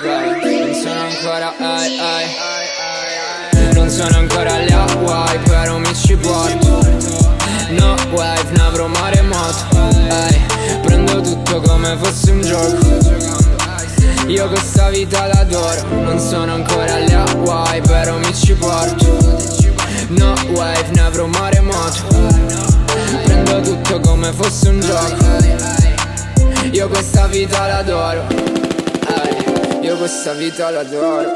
ok, non sono ancora non sono ancora alle Hawaii, però mi ci porto. No wave, ne avrò maremoto. Prendo tutto come fosse un gioco. Io questa vita l'adoro. Non sono ancora alle Hawaii, però mi ci porto. No wave, ne avrò maremoto. Prendo tutto come fosse un gioco. Io questa vita l'adoro. Io questa vita l'adoro.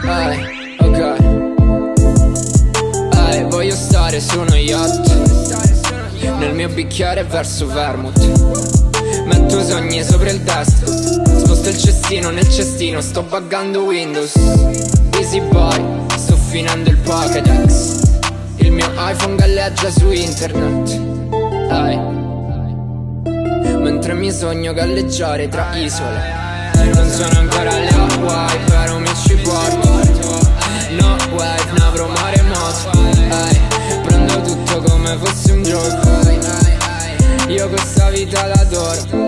Ok. Ok. Voglio stare su uno yacht, nel mio bicchiere verso vermouth. Metto sogni sopra il desktop, sposto il cestino nel cestino, sto buggando Windows. Easy boy, sto finendo il Pokédex. Il mio iPhone galleggia su internet. Mentre mi sogno galleggiare tra isole. Non sono ancora alle Hawaii, però mi ci porto. No wave, ne avrò maremoto. Prendo tutto come fosse un gioco. Io questa vita l'adoro.